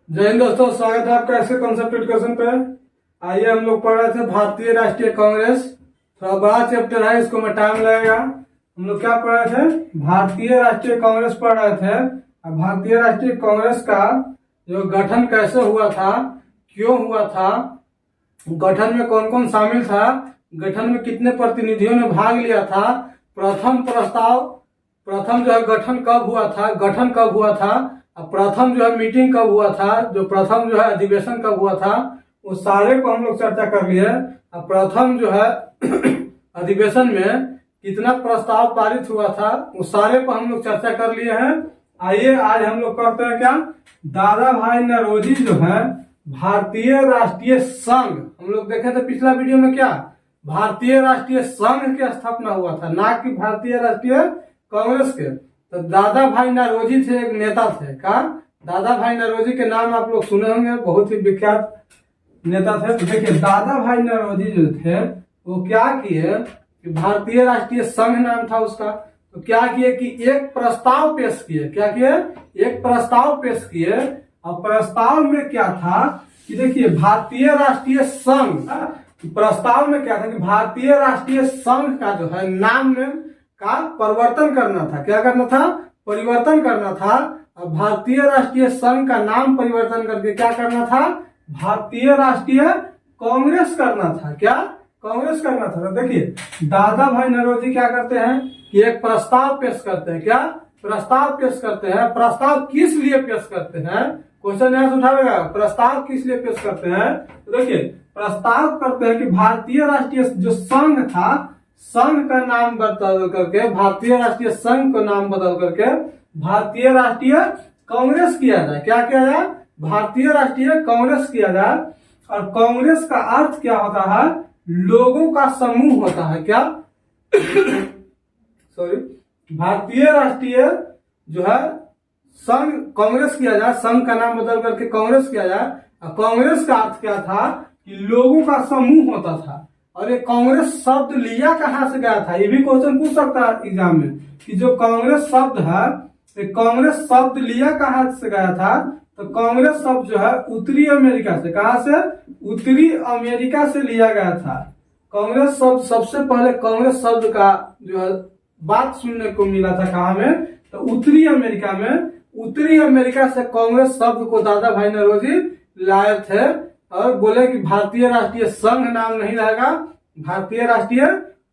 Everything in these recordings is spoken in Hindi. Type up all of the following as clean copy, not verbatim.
जय हिंद दोस्तों, स्वागत है आपका ऐसे कॉन्सेप्ट एजुकेशन पे। आइए हम लोग पढ़ रहे थे भारतीय राष्ट्रीय कांग्रेस। थोड़ा बड़ा चैप्टर है, इसको में टाइम लगेगा। हम लोग क्या पढ़ रहे थे? भारतीय राष्ट्रीय कांग्रेस पढ़ रहे थे। अब भारतीय राष्ट्रीय कांग्रेस का जो गठन कैसे हुआ था, क्यों हुआ था, गठन में कौन कौन शामिल था, गठन में कितने प्रतिनिधियों ने भाग लिया था, प्रथम जो है गठन कब हुआ था, गठन कब हुआ था, प्रथम जो है मीटिंग कब हुआ था, जो प्रथम जो है अधिवेशन कब हुआ था, उस सारे को हम लोग चर्चा कर लिए। अब प्रथम जो है अधिवेशन में कितना प्रस्ताव पारित हुआ था, उस सारे पर हम लोग चर्चा कर लिए हैं। आइए आज हम लोग करते हैं क्या, दादा भाई नौरोजी जो है भारतीय राष्ट्रीय संघ, हम लोग देखे थे पिछला वीडियो में क्या, भारतीय राष्ट्रीय संघ की स्थापना हुआ था, ना कि भारतीय राष्ट्रीय कांग्रेस के। तो दादा भाई नौरोजी थे, एक नेता थे। का दादा भाई नौरोजी के नाम आप लोग सुने होंगे, बहुत ही विख्यात नेता थे। तो देखिए दादा भाई नौरोजी जो थे वो क्या किए कि भारतीय राष्ट्रीय संघ नाम था उसका, तो क्या किए कि एक प्रस्ताव पेश किए। क्या किए? एक प्रस्ताव पेश किए। और प्रस्ताव में क्या था कि देखिए भारतीय राष्ट्रीय संघ, प्रस्ताव में क्या था कि भारतीय राष्ट्रीय संघ का जो है नाम में का परिवर्तन करना था। क्या करना था? परिवर्तन करना था। अब भारतीय राष्ट्रीय संघ का नाम परिवर्तन करके क्या करना था? भारतीय राष्ट्रीय कांग्रेस करना था। क्या? कांग्रेस करना था। तो देखिए दादा भाई नौरोजी क्या करते हैं कि एक प्रस्ताव पेश करते हैं। क्या प्रस्ताव पेश करते हैं? प्रस्ताव किस लिए पेश करते हैं? क्वेश्चन यहाँ से उठाएगा, प्रस्ताव किस लिए पेश करते हैं? तो देखिए प्रस्ताव करते हैं कि भारतीय राष्ट्रीय जो संघ था, संघ का नाम बदल करके, भारतीय राष्ट्रीय संघ का नाम बदल करके भारतीय राष्ट्रीय कांग्रेस किया जाए। क्या किया जाए? भारतीय राष्ट्रीय कांग्रेस किया जाए। और कांग्रेस का अर्थ क्या होता है? लोगों का समूह होता है। क्या सॉरी, भारतीय राष्ट्रीय जो है संघ कांग्रेस किया जाए, संघ का नाम बदल करके कांग्रेस किया जाए। कांग्रेस का अर्थ क्या था कि लोगों का समूह होता था। और ये कांग्रेस शब्द लिया कहां से गया था, ये भी क्वेश्चन पूछ सकता है एग्जाम में कि जो कांग्रेस शब्द है, ये कांग्रेस शब्द लिया कहां से गया था। तो कांग्रेस शब्द जो है उत्तरी अमेरिका से, कहां से? उत्तरी अमेरिका से लिया गया था। कांग्रेस शब्द सबसे पहले कांग्रेस शब्द का जो है बात सुनने को मिला था कहां में? तो उत्तरी अमेरिका में। उत्तरी अमेरिका से कांग्रेस शब्द को दादा भाई नौरोजी लाए थे और बोले कि भारतीय राष्ट्रीय संघ नाम नहीं रहेगा, भारतीय राष्ट्रीय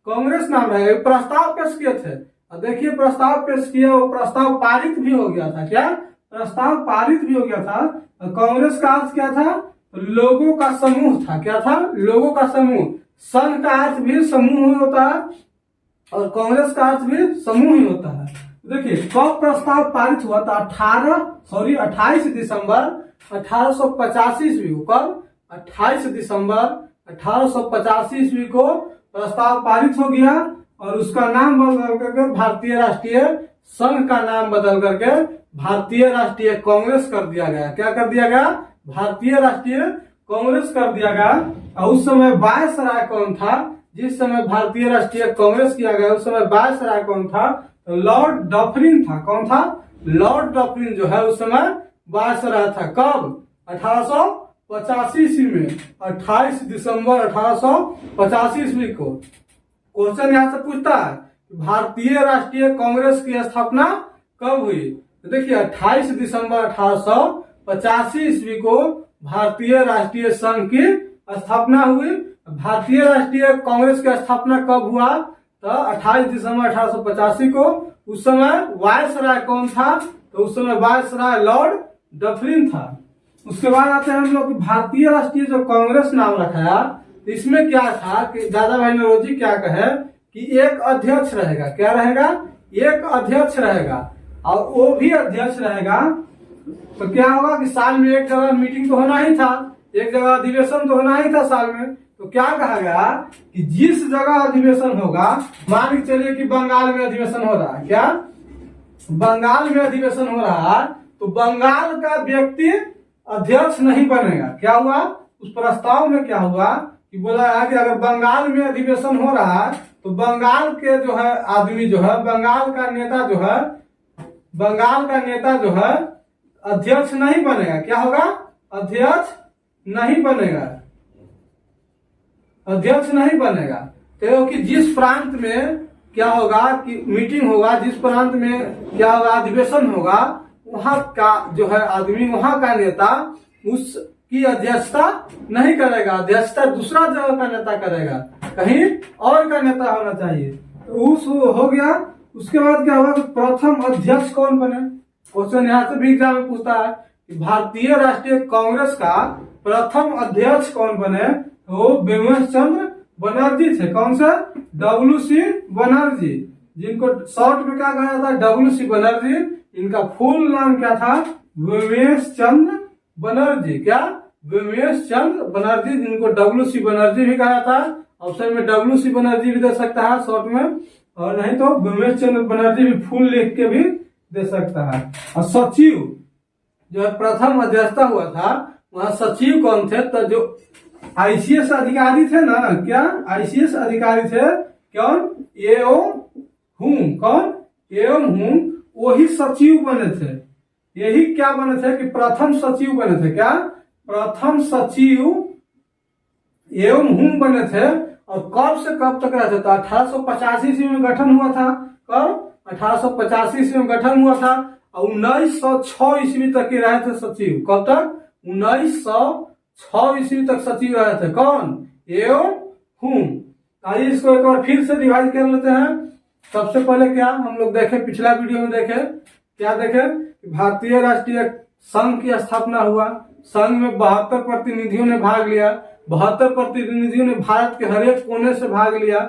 कांग्रेस नाम रहेगा। प्रस्ताव पेश किए थे और देखिए प्रस्ताव पेश किया, वो प्रस्ताव पारित भी हो गया था। क्या? प्रस्ताव पारित भी हो गया था। कांग्रेस का अर्थ क्या था? लोगों का समूह था। क्या था? लोगों का समूह। संघ का अर्थ भी समूह ही होता है और कांग्रेस का अर्थ भी समूह ही होता है। देखिए कब प्रस्ताव पारित हुआ था? 28 दिसंबर 1885 ईस्वी को। कब? 28 दिसंबर 1885 ईस्वी को प्रस्ताव पारित हो गया और उसका नाम बदल करके भारतीय राष्ट्रीय संघ का नाम बदल करके भारतीय राष्ट्रीय कांग्रेस कर दिया गया। क्या कर दिया गया? भारतीय राष्ट्रीय कांग्रेस कर दिया गया। और उस समय वायसराय कौन था? जिस समय भारतीय राष्ट्रीय कांग्रेस किया गया उस समय वायसराय कौन था? तो लॉर्ड डफरिन था। कौन था? लॉर्ड डफरिन जो है उस समय वायसराय था। कब? 1885 ईस्वी में, 28 दिसंबर 1885 ईस्वी को। क्वेश्चन यहाँ से पूछता है भारतीय राष्ट्रीय कांग्रेस की स्थापना कब हुई? तो देखिए 28 दिसंबर 1885 ईस्वी को भारतीय राष्ट्रीय संघ की स्थापना हुई। भारतीय राष्ट्रीय कांग्रेस की स्थापना कब हुआ? तो 28 दिसंबर 1885 को। उस समय वायसराय कौन था? तो उस समय वायसराय लॉर्ड डफरिन था। उसके बाद आते हैं हम लोग भारतीय राष्ट्रीय जो कांग्रेस नाम रखाया, इसमें क्या था कि दादा भाई नौरोजी क्या कहे कि एक अध्यक्ष रहेगा। क्या रहेगा? एक अध्यक्ष रहेगा और वो भी अध्यक्ष रहेगा। तो क्या होगा कि साल में एक जगह मीटिंग तो होना ही था, एक जगह अधिवेशन तो होना ही था साल में। तो क्या कहा गया कि जिस जगह अधिवेशन होगा, मान के चलिए कि बंगाल में अधिवेशन हो रहा है। क्या? बंगाल में अधिवेशन हो रहा है तो बंगाल का व्यक्ति अध्यक्ष नहीं बनेगा। क्या हुआ? उस प्रस्ताव में क्या हुआ कि बोला है कि अगर बंगाल में अधिवेशन हो रहा है तो बंगाल के जो है आदमी जो है, बंगाल का नेता जो है अध्यक्ष नहीं बनेगा। क्या होगा? अध्यक्ष नहीं बनेगा, अध्यक्ष नहीं बनेगा। क्योंकि जिस प्रांत में क्या होगा कि मीटिंग होगा, जिस प्रांत में क्या होगा अधिवेशन होगा, वहां का जो है आदमी, वहां का नेता उसकी अध्यक्षता नहीं करेगा, अध्यक्षता दूसरा जगह का नेता करेगा, कहीं और का नेता होना चाहिए। तो उस हो गया। उसके बाद क्या होगा? प्रथम अध्यक्ष कौन बने? क्वेश्चन यहाँ से भी एग्जाम में पूछता है कि भारतीय राष्ट्रीय कांग्रेस का प्रथम अध्यक्ष कौन बने? तो बिमल चंद्र बनर्जी थे। कौन सा? WC बनर्जी, जिनको शॉर्ट में क्या कहा जाता है? WC बनर्जी। इनका फुल नाम क्या था? बिमल चंद्र बनर्जी। क्या? बिमल चंद्र बनर्जी, जिनको WC बनर्जी भी कहा जाता है। ऑप्शन में WC बनर्जी भी दे सकता है शॉर्ट में, और नहीं तो बिमल चंद्र बनर्जी भी फुल लिख के भी दे सकता है। और सचिव जो है प्रथम अध्यक्षता हुआ था, वहां सचिव कौन थे? तो जो ICS अधिकारी थे ना, क्या ICS अधिकारी थे? कौन? एओम हुम। कौन? एओम हुम, वही सचिव बने थे। यही क्या बने थे कि प्रथम सचिव बने थे। क्या? प्रथम सचिव एवं हुम बने थे। और कब से कब तक रहे थे? तो 1885 ईस्वी में गठन हुआ था। कब? 1885 ईस्वी में गठन हुआ था, और 1906 ईस्वी तक ही रहे थे सचिव। कब तक? 1906 ईस्वी तक सचिव रहे थे। कौन? एवं हुम। आइए इसको एक बार फिर से डिवाइड कर लेते हैं। सबसे पहले क्या हम लोग देखे, पिछला वीडियो में देखे, क्या देखे? भारतीय राष्ट्रीय संघ की स्थापना हुआ। संघ में 72 प्रतिनिधियों ने भाग लिया। 72 प्रतिनिधियों ने भारत के हर एक कोने से भाग लिया,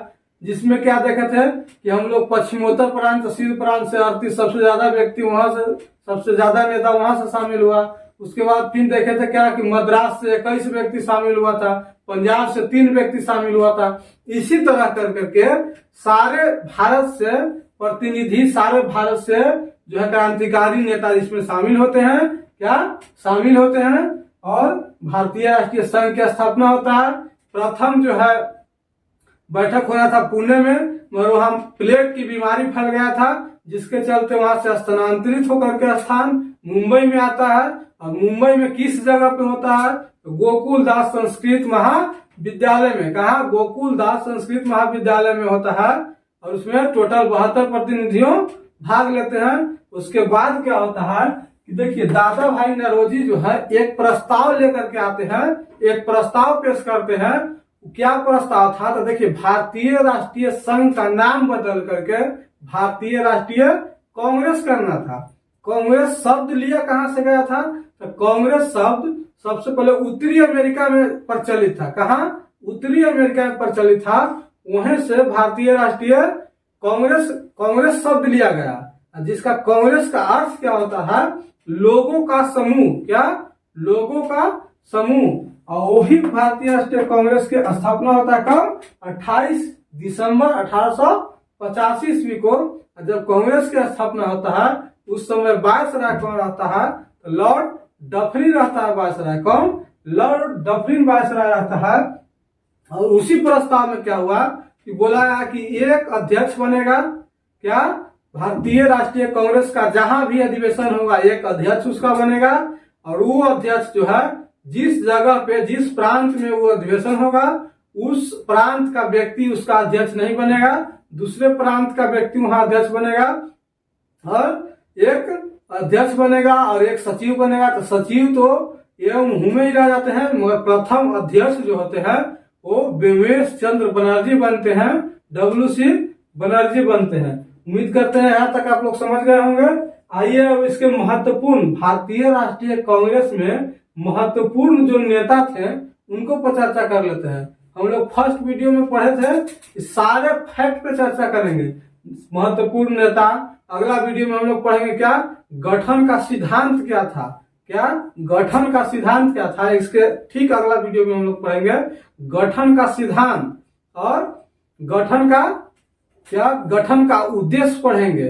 जिसमें क्या देखे थे कि हम लोग पश्चिमोत्तर प्रांत, शीर्ष प्रांत से 38 सबसे ज्यादा व्यक्ति वहां से, सबसे ज्यादा नेता वहां से शामिल हुआ। उसके बाद फिर देखे थे क्या कि मद्रास से 21 व्यक्ति शामिल हुआ था, पंजाब से 3 व्यक्ति शामिल हुआ था। इसी तरह कर करके सारे भारत से प्रतिनिधि, सारे भारत से जो है क्रांतिकारी नेता इसमें शामिल होते हैं। क्या? शामिल होते हैं। और भारतीय राष्ट्रीय संघ की स्थापना होता है। प्रथम जो है बैठक होना था पुणे में, मगर वहां प्लेग की बीमारी फैल गया था, जिसके चलते वहां से स्थानांतरित होकर के स्थान मुंबई में आता है। और मुंबई में किस जगह पे होता है? तो गोकुल दास संस्कृत महाविद्यालय में। कहा? गोकुल दास संस्कृत महाविद्यालय में होता है। और उसमें टोटल 72 प्रतिनिधियों भाग लेते हैं। उसके बाद क्या होता है कि देखिए दादा भाई नौरोजी जो है एक प्रस्ताव लेकर के आते हैं, एक प्रस्ताव पेश करते हैं। क्या प्रस्ताव था? तो देखिए भारतीय राष्ट्रीय संघ का नाम बदल करके भारतीय राष्ट्रीय कांग्रेस करना था। कांग्रेस शब्द लिया कहां से गया था? तो कांग्रेस शब्द सबसे पहले उत्तरी अमेरिका में प्रचलित था। कहां? उत्तरी अमेरिका में प्रचलित था। वहीं से भारतीय राष्ट्रीय कांग्रेस शब्द लिया गया, जिसका कांग्रेस का अर्थ क्या होता है? लोगों का समूह। क्या? लोगों का समूह। और वही भारतीय राष्ट्रीय कांग्रेस की स्थापना होता है कब? 28 दिसंबर 1885 ईस्वी को। जब कांग्रेस की स्थापना होता है उस समय वायसराय कौन रहता है? तो लॉर्ड डफरिन रहता है वायसराय। कौन? लॉर्ड डफरिन वायसराय रहता है। और उसी प्रस्ताव में क्या हुआ कि बोला गया कि एक अध्यक्ष बनेगा। क्या? भारतीय राष्ट्रीय कांग्रेस का जहां भी अधिवेशन होगा एक अध्यक्ष उसका बनेगा। और वो अध्यक्ष जो है जिस जगह पे, जिस प्रांत में वो अधिवेशन होगा, उस प्रांत का व्यक्ति उसका अध्यक्ष नहीं बनेगा, दूसरे प्रांत का व्यक्ति वहां अध्यक्ष बनेगा। और एक अध्यक्ष बनेगा और एक सचिव बनेगा। तो सचिव तो एवं हुमे ही रह जाते हैं, मगर प्रथम अध्यक्ष जो होते हैं वो बिमल चंद्र बनर्जी बनते हैं, WC बनर्जी बनते हैं। उम्मीद करते हैं यहाँ तक आप लोग समझ गए होंगे। आइए अब इसके महत्वपूर्ण, भारतीय राष्ट्रीय कांग्रेस में महत्वपूर्ण जो नेता थे उनको पर चर्चा कर लेते हैं। हम लोग फर्स्ट वीडियो में पढ़े थे, सारे फैक्ट पे चर्चा करेंगे। महत्वपूर्ण नेता, अगला वीडियो में हम लोग पढ़ेंगे क्या? गठन का सिद्धांत क्या था। क्या? गठन का सिद्धांत क्या था, इसके ठीक अगला वीडियो में हम लोग पढ़ेंगे गठन का सिद्धांत। और गठन का क्या? गठन का उद्देश्य पढ़ेंगे,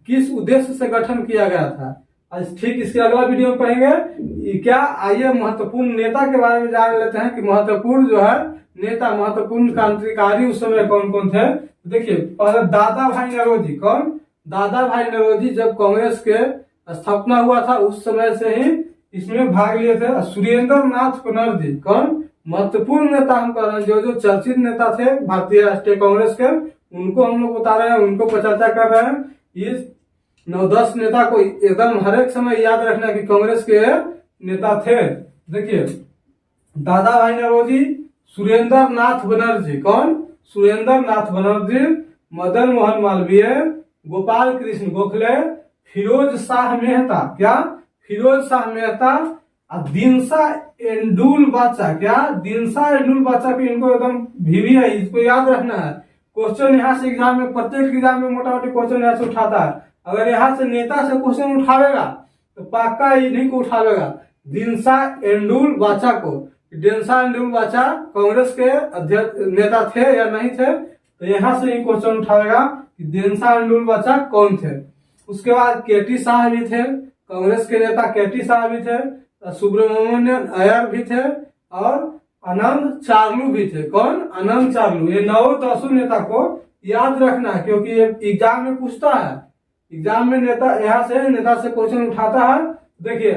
किस उद्देश्य से गठन किया गया था। आज ठीक इसके अगला वीडियो में पढ़ेंगे क्या। आइए महत्वपूर्ण नेता के बारे में जान लेते हैं कि महत्वपूर्ण जो है नेता, महत्वपूर्ण क्रांतिकारी उस समय कौन कौन थे। देखिए पहले दादा भाई नौरोजी। कौन? दादा भाई नौरोजी जब कांग्रेस के स्थापना हुआ था उस समय से ही इसमें भाग लिए थे सुरेंद्र नाथ बनर्जी। कौन? महत्वपूर्ण नेता हम कह रहे हैं, जो जो चर्चित नेता थे भारतीय राष्ट्रीय कांग्रेस के, उनको हम लोग बता रहे हैं, उनको पर चर्चा कर रहे हैं। ये 9-10 नेता को एकदम हर एक समय याद रखना कि कांग्रेस के नेता थे। देखिए, दादा भाई नौरोजी, सुरेंद्र नाथ बनर्जी। कौन? सुरेंद्र नाथ बनर्जी, मदन मोहन मालवीय, गोपाल कृष्ण गोखले, फिरोज शाह मेहता। क्या? फिरोज शाह मेहता और दिनसा एंडुल बाचा। क्या? दिनसा एंडुल बाचा भी इनको एकदम भीवी है, इसको याद रखना है। क्वेश्चन यहाँ से एग्जाम में, प्रत्येक एग्जाम में मोटा मोटी क्वेश्चन यहाँ से उठाता है। अगर यहाँ से नेता से क्वेश्चन उठावेगा तो पक्का इन्हीं को उठावेगा, दिनसा एंडुल बाचा को। दिनसा एंडुल बाचा कांग्रेस के अध्यक्ष नेता थे या नहीं थे, तो यहाँ से ही क्वेश्चन उठावेगा कि दिनसा एंडुल बाचा कौन थे। उसके बाद केटी शाह भी थे, कांग्रेस के नेता केटी शाह भी थे, सुब्रमण्यम अय्यर भी थे और आनंद चार्लू भी थे। कौन? आनंद चार्लू। ये 9-10 नेता को याद रखना है, क्योंकि ये एग्जाम में पूछता है। एग्जाम में नेता यहाँ से नेता से क्वेश्चन उठाता है। देखिए,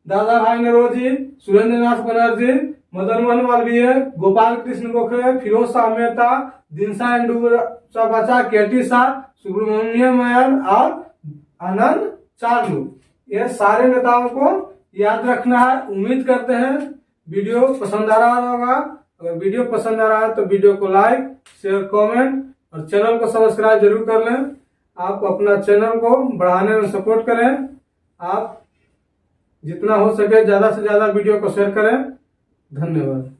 दादा भाई नौरोजी, सुरेंद्र नाथ बनर्जी, मदन मोहन मालवीय, गोपाल कृष्ण गोखले, फिरोज शाह मेहता, दिनसा एंडुल बाचा, केटी शाह, सुब्रमण्यम अय्यर और आनंद चार्लू, ये सारे नेताओं को याद रखना है। उम्मीद करते हैं वीडियो पसंद आ रहा होगा। अगर वीडियो पसंद आ रहा है तो वीडियो को लाइक, शेयर, कमेंट और चैनल को सब्सक्राइब जरूर कर लें। आप अपना चैनल को बढ़ाने में सपोर्ट करें। आप जितना हो सके ज्यादा से ज्यादा वीडियो को शेयर करें। धन्यवाद।